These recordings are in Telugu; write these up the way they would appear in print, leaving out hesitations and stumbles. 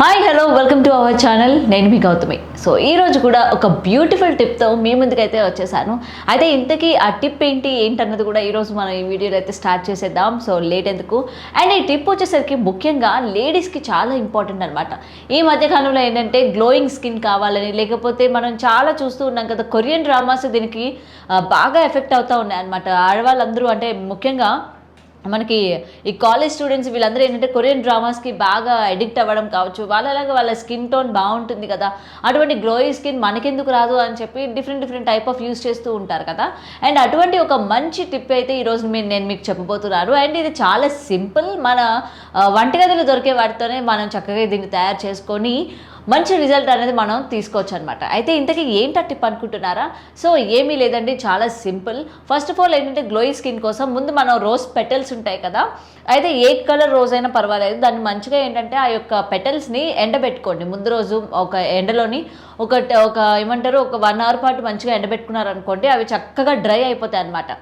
Hi hello welcome to our channel. నేను మీ గౌతమి. సో ఈరోజు కూడా ఒక బ్యూటిఫుల్ టిప్తో మీ ముందుకైతే వచ్చేసాను. అయితే ఇంతకీ ఆ టిప్ ఏంటన్నది కూడా ఈరోజు మనం ఈ వీడియోలో అయితే స్టార్ట్ చేసేద్దాం. సో లేట్ ఎందుకు. అండ్ ఈ టిప్ వచ్చేసరికి ముఖ్యంగా లేడీస్కి చాలా ఇంపార్టెంట్ అనమాట. ఈ మధ్యకాలంలో ఏంటంటే గ్లోయింగ్ స్కిన్ కావాలని, లేకపోతే మనం చాలా చూస్తూ ఉన్నాం కదా, కొరియన్ డ్రామాస్ దీనికి బాగా ఎఫెక్ట్ అవుతూ ఉన్నాయి అనమాట. ఆడవాళ్ళందరూ అంటే ముఖ్యంగా మనకి ఈ కాలేజ్ స్టూడెంట్స్ వీళ్ళందరూ ఏంటంటే కొరియన్ డ్రామాస్కి బాగా అడిక్ట్ అవ్వడం కావచ్చు. వాళ్ళలాగా వాళ్ళ స్కిన్ టోన్ బాగుంటుంది కదా, అటువంటి గ్లోయింగ్ స్కిన్ మనకెందుకు రాదు అని చెప్పి డిఫరెంట్ టైప్ ఆఫ్ యూస్ చేస్తూ ఉంటారు కదా. అండ్ అటువంటి ఒక మంచి టిప్ అయితే ఈరోజు నేను మీకు చెప్పబోతున్నాను. అండ్ ఇది చాలా సింపుల్. మన వంటగదిలో దొరికే వాటితోనే మనం చక్కగా దీన్ని తయారు చేసుకొని మంచి రిజల్ట్ అనేది మనం తీసుకోవచ్చు అనమాట. అయితే ఇంతకీ ఏంటా టిప్ అనుకుంటున్నారా? సో ఏమీ లేదండి, చాలా సింపుల్. ఫస్ట్ ఆఫ్ ఆల్ ఏంటంటే గ్లోయింగ్ స్కిన్ కోసం ముందు మనం రోజ్ పెటల్స్ ఉంటాయి కదా, అయితే ఏ కలర్ రోజ్ అయినా పర్వాలేదు, దాన్ని మంచిగా ఏంటంటే ఆ యొక్క పెటల్స్ని ఎండబెట్టుకోండి. ముందు రోజు ఒక ఎండలోని ఒక ఏమంటారు ఒక 1 hour పాటు మంచిగా ఎండబెట్టుకున్నారనుకోండి, అవి చక్కగా డ్రై అయిపోతాయి అనమాట.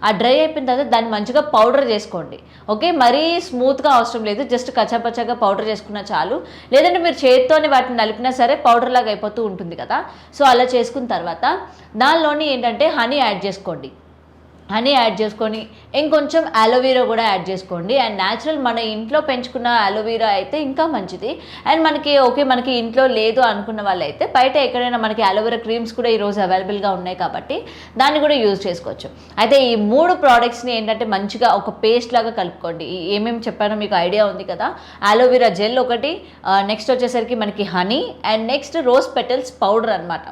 ఆ డ్రై అయిపోయిన తర్వాత దాన్ని మంచిగా పౌడర్ చేసుకోండి. ఓకే, మరీ స్మూత్గా అవసరం లేదు, జస్ట్ కచ్చాపచ్చాగా పౌడర్ చేసుకున్నా చాలు. లేదంటే మీరు చేతితోనే వాటిని నలిపినా సరే పౌడర్ లాగా అయిపోతూ ఉంటుంది కదా. సో అలా చేసుకున్న తర్వాత దానిలోని ఏంటంటే హనీ యాడ్ చేసుకోండి. హనీ యాడ్ చేసుకొని ఇంకొంచెం అలోవీరా కూడా యాడ్ చేసుకోండి. అండ్ న్యాచురల్ మన ఇంట్లో పెంచుకున్న అలోవీరా అయితే ఇంకా మంచిది. అండ్ మనకి ఇంట్లో లేదు అనుకున్న వాళ్ళైతే బయట ఎక్కడైనా మనకి అలోవీరా క్రీమ్స్ కూడా ఈరోజు అవైలబుల్గా ఉన్నాయి కాబట్టి దాన్ని కూడా యూజ్ చేసుకోవచ్చు. అయితే ఈ 3 ప్రోడక్ట్స్ని ఏంటంటే మంచిగా ఒక పేస్ట్ లాగా కలుపుకోండి. ఏమేమి చెప్పానో మీకు ఐడియా ఉంది కదా. అలోవీరా జెల్ ఒకటి, నెక్స్ట్ వచ్చేసరికి మనకి honey, and next rose petals powder అనమాట.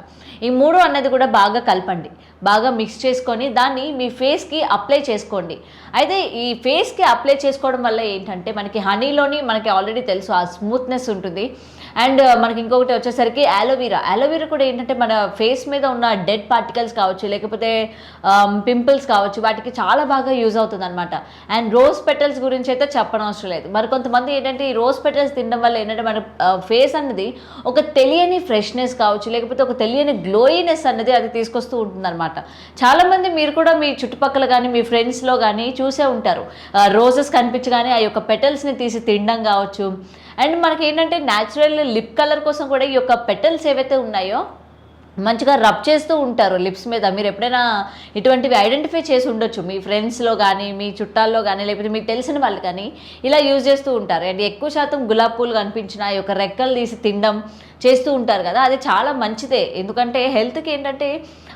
ఈ 3 అన్నది కూడా బాగా కలపండి, బాగా మిక్స్ చేసుకొని దాన్ని మీ ఫేస్కి అప్లై చేసుకోండి. అయితే ఈ ఫేస్కి అప్లై చేసుకోవడం వల్ల ఏంటంటే మనకి హనీలోని మనకి ఆల్రెడీ తెలుసు ఆ స్మూత్నెస్ ఉంటుంది. అండ్ మనకి ఇంకొకటి వచ్చేసరికి అలోవీరా కూడా ఏంటంటే మన ఫేస్ మీద ఉన్న డెడ్ పార్టికల్స్ కావచ్చు, లేకపోతే పింపుల్స్ కావచ్చు, వాటికి చాలా బాగా యూజ్ అవుతుంది అనమాట. అండ్ రోజ్ పెటల్స్ గురించి అయితే చెప్పనవసరం లేదు. మరి కొంతమంది ఏంటంటే ఈ రోజ్ పెటల్స్ తినడం వల్ల ఏంటంటే మన ఫేస్ అన్నది ఒక తెలియని ఫ్రెష్నెస్ కావచ్చు, లేకపోతే ఒక తెలియని గ్లోయినెస్ అన్నది అది తీసుకొస్తూ ఉంటుంది అనమాట. చాలామంది మీరు కూడా మీ చుట్టుపక్కల కానీ మీ ఫ్రెండ్స్లో కానీ చూసే ఉంటారు, రోజెస్ కనిపించగానే ఆ యొక్క పెటల్స్ని తీసి తినడం కావచ్చు. అండ్ మనకి ఏంటంటే న్యాచురల్ లిప్ కలర్ కోసం కూడా ఈ యొక్క పెటల్స్ ఏవైతే ఉన్నాయో మంచిగా రబ్ చేస్తూ ఉంటారు లిప్స్ మీద. మీరు ఎప్పుడైనా ఇటువంటివి ఐడెంటిఫై చేసి ఉండొచ్చు మీ ఫ్రెండ్స్లో కానీ మీ చుట్టాల్లో కానీ, లేకపోతే మీకు తెలిసిన వాళ్ళు కానీ ఇలా యూజ్ చేస్తూ ఉంటారు. అండ్ ఎక్కువ శాతం గులాబీ పూలు కనిపించిన ఈ యొక్క రెక్కలు తీసి తినడం చేస్తూ ఉంటారు కదా, అది చాలా మంచిదే. ఎందుకంటే హెల్త్కి ఏంటంటే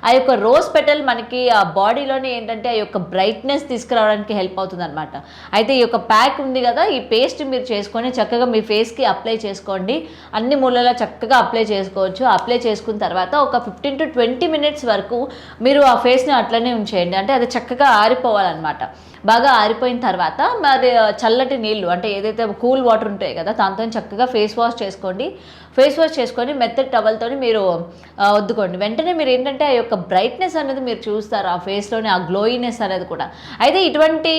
ఆ యొక్క రోజ్ పెటల్ మనకి ఆ బాడీలోనే ఏంటంటే ఆ యొక్క బ్రైట్నెస్ తీసుకురావడానికి హెల్ప్ అవుతుంది అనమాట. అయితే ఈ యొక్క ప్యాక్ ఉంది కదా, ఈ పేస్ట్ మీరు చేసుకొని చక్కగా మీ ఫేస్కి అప్లై చేసుకోండి. అన్ని మూలలా చక్కగా అప్లై చేసుకోవచ్చు. అప్లై చేసుకున్న తర్వాత ఒక 15 to 20 minutes వరకు మీరు ఆ ఫేస్ని అట్లనే ఉంచేయండి. అంటే అది చక్కగా ఆరిపోవాలన్నమాట. బాగా ఆరిపోయిన తర్వాత మరి చల్లటి నీళ్ళు అంటే ఏదైతే కూల్ వాటర్ ఉంటాయి కదా, దాంతో చక్కగా ఫేస్ వాష్ చేసుకోండి. ఫేస్ వాష్ చేసుకొని మెత్తటి టవల్తో మీరు వద్దుకోండి. వెంటనే మీరు ఏంటంటే ఆ యొక్క బ్రైట్నెస్ అనేది మీరు చూస్తారు ఆ ఫేస్లోని, ఆ గ్లోయినెస్ అనేది కూడా. అయితే ఇటువంటి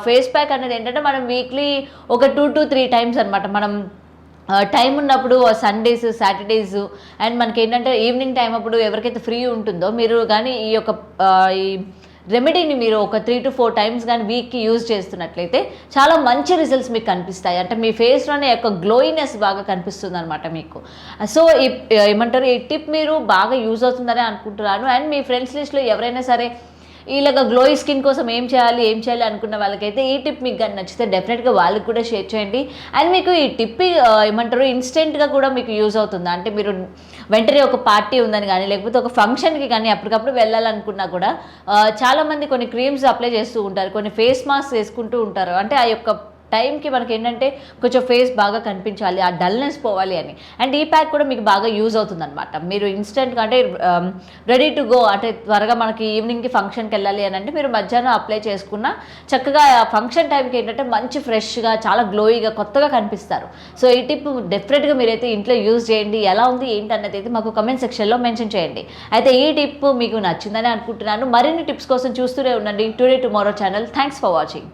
ఫేస్ ప్యాక్ అనేది ఏంటంటే మనం వీక్లీ ఒక 2 to 3 times అనమాట. మనం టైం ఉన్నప్పుడు సండేస్, సాటర్డేస్, అండ్ మనకి ఏంటంటే ఈవినింగ్ టైం అప్పుడు ఎవరికైతే ఫ్రీ ఉంటుందో మీరు కానీ ఈ యొక్క ఈ రెమెడీని మీరు ఒక 3 to 4 times కానీ వీక్కి యూజ్ చేస్తున్నట్లయితే చాలా మంచి రిజల్ట్స్ మీకు కనిపిస్తాయి. అంటే మీ ఫేస్లోనే యొక్క గ్లోయినెస్ బాగా కనిపిస్తుంది అనమాట మీకు. సో ఏమంటారు, ఈ టిప్ మీరు బాగా యూజ్ అవుతుందని అనుకుంటున్నాను. అండ్ మీ ఫ్రెండ్స్ లిస్ట్లో ఎవరైనా సరే ఇలాగ గ్లోయి స్కిన్ కోసం ఏం చేయాలి అనుకున్న వాళ్ళకైతే ఈ టిప్ మీకు కానీ నచ్చితే డెఫినెట్గా వాళ్ళకి కూడా షేర్ చేయండి. అండ్ మీకు ఈ టిప్ ఏమంటారు ఇన్స్టెంట్గా కూడా మీకు యూజ్ అవుతుంది. అంటే మీరు వెంటనే ఒక పార్టీ ఉందని కానీ, లేకపోతే ఒక ఫంక్షన్కి కానీ అప్పటికప్పుడు వెళ్ళాలనుకున్నా కూడా చాలామంది కొన్ని క్రీమ్స్ అప్లై చేస్తూ ఉంటారు, కొన్ని ఫేస్ మాస్క్ వేసుకుంటూ ఉంటారు. అంటే ఆ యొక్క టైంకి మనకి ఏంటంటే కొంచెం ఫేస్ బాగా కనిపించాలి, ఆ డల్నెస్ పోవాలి అని. అండ్ ఈ ప్యాక్ కూడా మీకు బాగా యూజ్ అవుతుంది అనమాట. మీరు ఇన్స్టెంట్గా అంటే రెడీ టు గో, అంటే త్వరగా మనకి ఈవినింగ్కి ఫంక్షన్కి వెళ్ళాలి అని అంటే మీరు మధ్యాహ్నం అప్లై చేసుకున్న చక్కగా ఆ ఫంక్షన్ టైంకి ఏంటంటే మంచి ఫ్రెష్గా చాలా గ్లోయిగా కొత్తగా కనిపిస్తారు. సో ఈ టిప్ డెఫినెట్గా మీరైతే ఇంట్లో యూజ్ చేయండి. ఎలా ఉంది ఏంటి అన్నది అయితే మాకు కమెంట్ సెక్షన్లో మెన్షన్ చేయండి. అయితే ఈ టిప్ మీకు నచ్చిందని అనుకుంటున్నాను. మరిన్ని టిప్స్ కోసం చూస్తూనే ఉండండి today tomorrow channel. Thanks for watching.